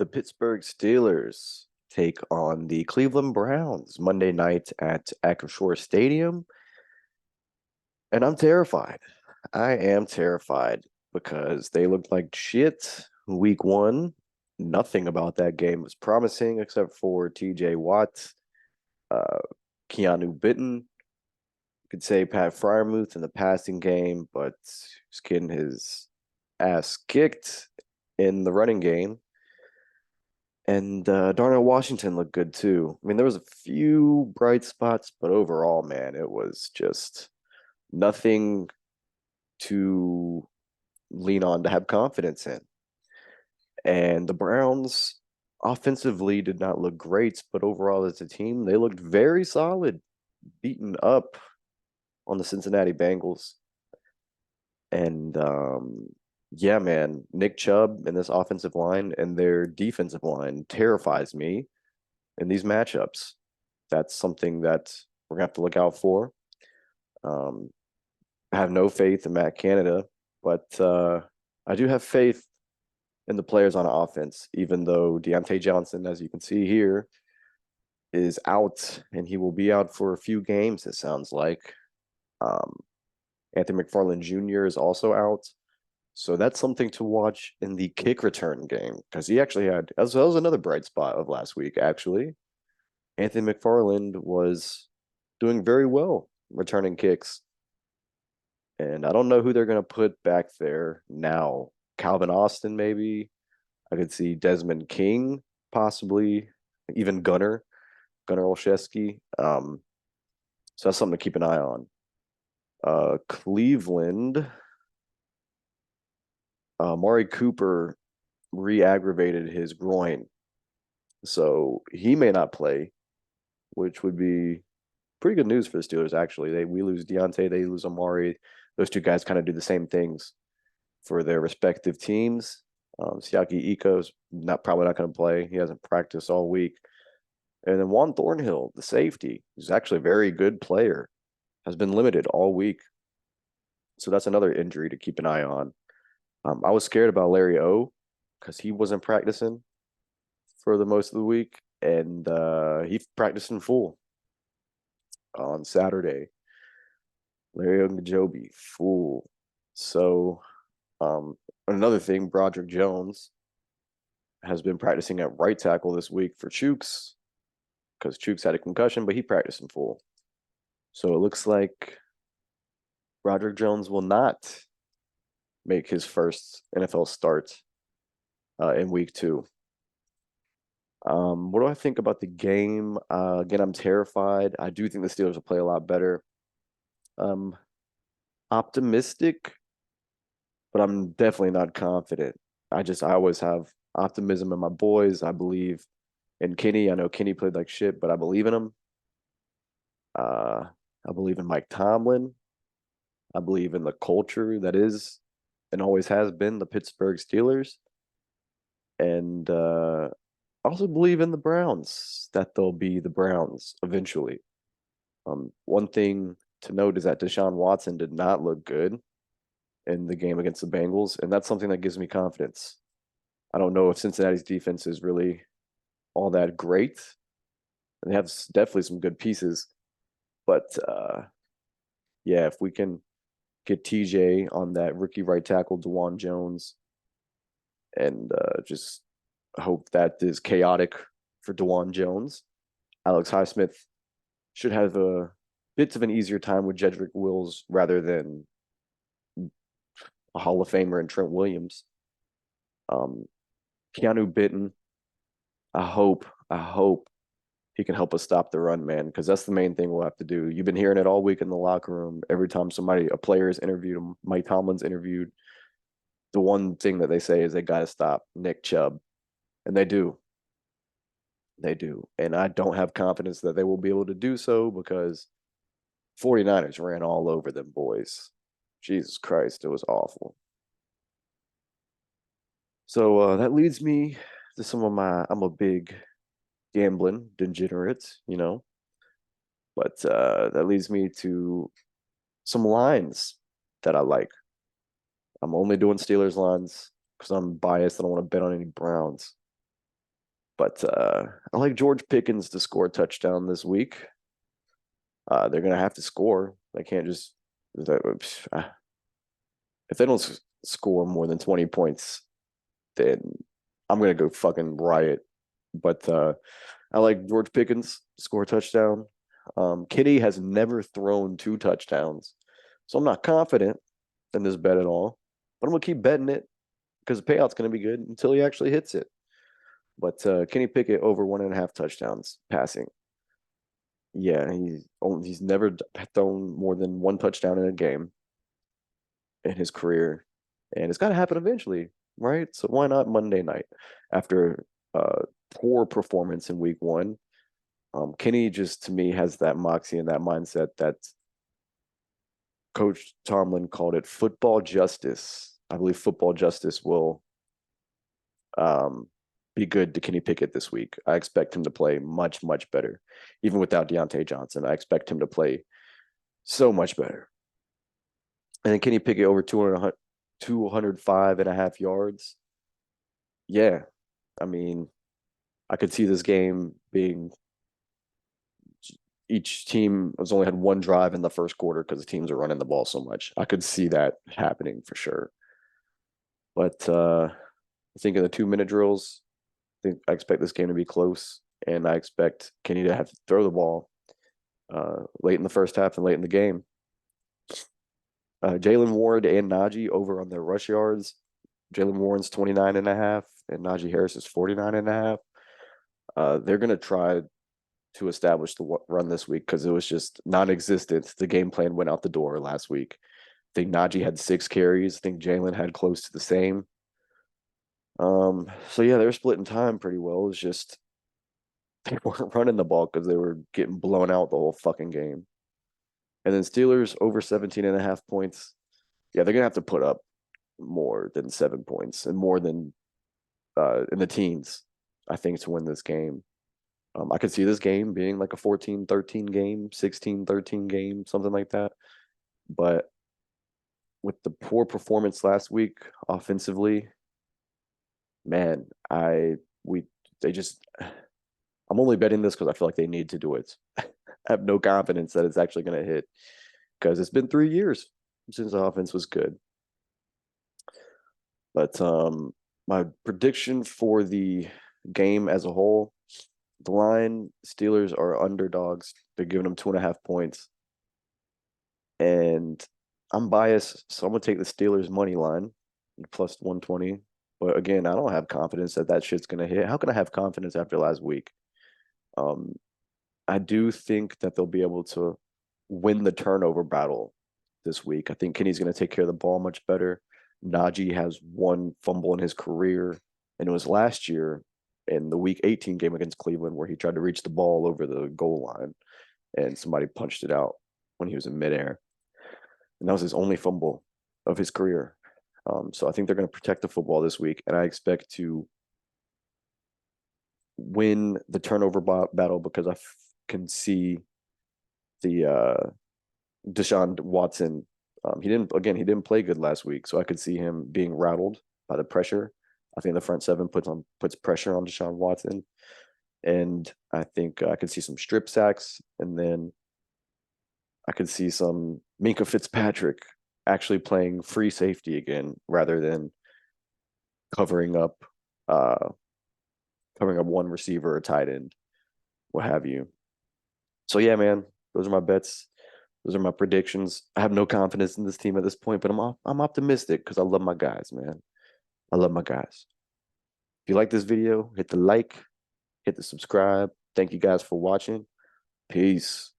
The Pittsburgh Steelers take on the Cleveland Browns Monday night at Acrisure Stadium, and I'm terrified. I am terrified because they looked like shit week one. Nothing about that game was promising except for TJ Watt, uh, Keanu Bitten. You could say Pat Fryermuth in the passing game, but he's getting his ass kicked in the running game. And Darnell Washington looked good too. I mean, there was a few bright spots, but overall, man, it was just nothing to lean on to have confidence in. And the Browns offensively did not look great, but overall as a team, they looked very solid, beaten up on the Cincinnati Bengals. And yeah, man, Nick Chubb and this offensive line and their defensive line terrifies me in these matchups. That's something that we're gonna have to look out for. Um, I have no faith in Matt Canada, but I do have faith in the players on offense, even though Deontay Johnson, as you can see here, is out and he will be out for a few games, it sounds like. Um, Anthony McFarland Jr. is also out. So that's something to watch in the kick return game because he actually had, as well as another bright spot of last week, actually. Anthony McFarland was doing very well returning kicks. And I don't know who they're going to put back there now. Calvin Austin, maybe. I could see Desmond King, possibly, even Gunnar Olszewski. So that's something to keep an eye on. Cleveland, Maury Cooper re-aggravated his groin. So he may not play, which would be pretty good news for the Steelers, actually. We lose Deontay, they lose Amari. Those two guys kind of do the same things for their respective teams. Siaki Iko's probably not going to play. He hasn't practiced all week. And then Juan Thornhill, the safety, who's actually a very good player, has been limited all week. So that's another injury to keep an eye on. I was scared about Larry O because he wasn't practicing for the most of the week, and he practiced in full on Saturday. Larry Ogunjobi, full. So another thing, Broderick Jones has been practicing at right tackle this week for Chooks because Chooks had a concussion, but he practiced in full. So it looks like Broderick Jones will not make his first NFL start in week two. What do I think about the game? Again, I'm terrified. I do think the Steelers will play a lot better. Optimistic, but I'm definitely not confident. I always have optimism in my boys. I believe in Kenny. I know Kenny played like shit, but I believe in him. I believe in Mike Tomlin. I believe in the culture that is and always has been the Pittsburgh Steelers. And I also believe in the Browns, that they'll be the Browns eventually. One thing to note is that Deshaun Watson did not look good in the game against the Bengals, and that's something that gives me confidence. I don't know if Cincinnati's defense is really all that great. They have definitely some good pieces, but yeah, if we can get TJ on that rookie right tackle, DeJuan Jones, and just hope that is chaotic for DeJuan Jones. Alex Highsmith should have a bit of an easier time with Jedrick Wills rather than a Hall of Famer and Trent Williams. Um, Keanu Bitten, I hope he can help us stop the run, man, because that's the main thing we'll have to do. You've been hearing it all week in the locker room. Every time a player is interviewed, Mike Tomlin's interviewed, the one thing that they say is they got to stop Nick Chubb, and they do. They do. And I don't have confidence that they will be able to do so because 49ers ran all over them boys. Jesus Christ, it was awful. So that leads me to I'm a big gambling degenerate, but that leads me to some lines that I like. I'm only doing Steelers lines because I'm biased. I don't want to bet on any Browns. But I like George Pickens to score a touchdown this week. They're going to have to score. They can't just if they don't score more than 20 points, then I'm going to go fucking riot. But I like George Pickens to score a touchdown. Kitty has never thrown 2 touchdowns, so I'm not confident in this bet at all. But I'm going to keep betting it because the payout's going to be good until he actually hits it. But Kenny Pickett over 1.5 touchdowns passing. Yeah, he's never thrown more than 1 touchdown in a game in his career, and it's got to happen eventually, right? So why not Monday night after poor performance in week 1? Kenny just to me has that moxie and that mindset that Coach Tomlin called it football justice. I believe football justice will um, be good to Kenny Pickett this week. I expect him to play much, much better. Even without Deontay Johnson, I expect him to play so much better. And then Kenny Pickett over 205.5 yards. Yeah, I mean, I could see this game being each team has only had one drive in the first quarter because the teams are running the ball so much. I could see that happening for sure. But I think in the 2-minute drills, I expect this game to be close, and I expect Kenny to have to throw the ball late in the first half and late in the game. Jalen Ward and Najee over on their rush yards. Jalen Warren's 29.5, and Najee Harris is 49.5. They're going to try to establish the run this week because it was just non-existent. The game plan went out the door last week. I think Najee had 6 carries. I think Jalen had close to the same. So yeah, they were splitting time pretty well. It was just they weren't running the ball because they were getting blown out the whole fucking game. And then Steelers over 17.5 points. Yeah, they're gonna have to put up more than 7 points and more than in the teens, I think, to win this game. I could see this game being like a 14-13 game, 16-13 game, something like that. But with the poor performance last week offensively, man, they just I'm only betting this because I feel like they need to do it. I have no confidence that it's actually going to hit because it's been 3 years since the offense was good. But my prediction for the game as a whole, the line Steelers are underdogs. They're giving them 2.5 points. And I'm biased, so I'm going to take the Steelers money line plus 120. But again, I don't have confidence that that shit's going to hit. How can I have confidence after last week? I do think that they'll be able to win the turnover battle this week. I think Kenny's going to take care of the ball much better. Najee has 1 fumble in his career, and it was last year in the Week 18 game against Cleveland where he tried to reach the ball over the goal line, and somebody punched it out when he was in midair. And that was his only fumble of his career. So I think they're going to protect the football this week, and I expect to win the turnover battle because I can see the Deshaun Watson. He didn't play good last week, so I could see him being rattled by the pressure. I think the front 7 puts pressure on Deshaun Watson, and I think I could see some strip sacks, and then I could see some Minka Fitzpatrick actually playing free safety again rather than covering up one receiver or tight end, what have you. So yeah, man, those are my bets. Those are my predictions. I have no confidence in this team at this point, but I'm optimistic because I love my guys, man. I love my guys. If you like this video, hit the like, hit the subscribe. Thank you guys for watching. Peace.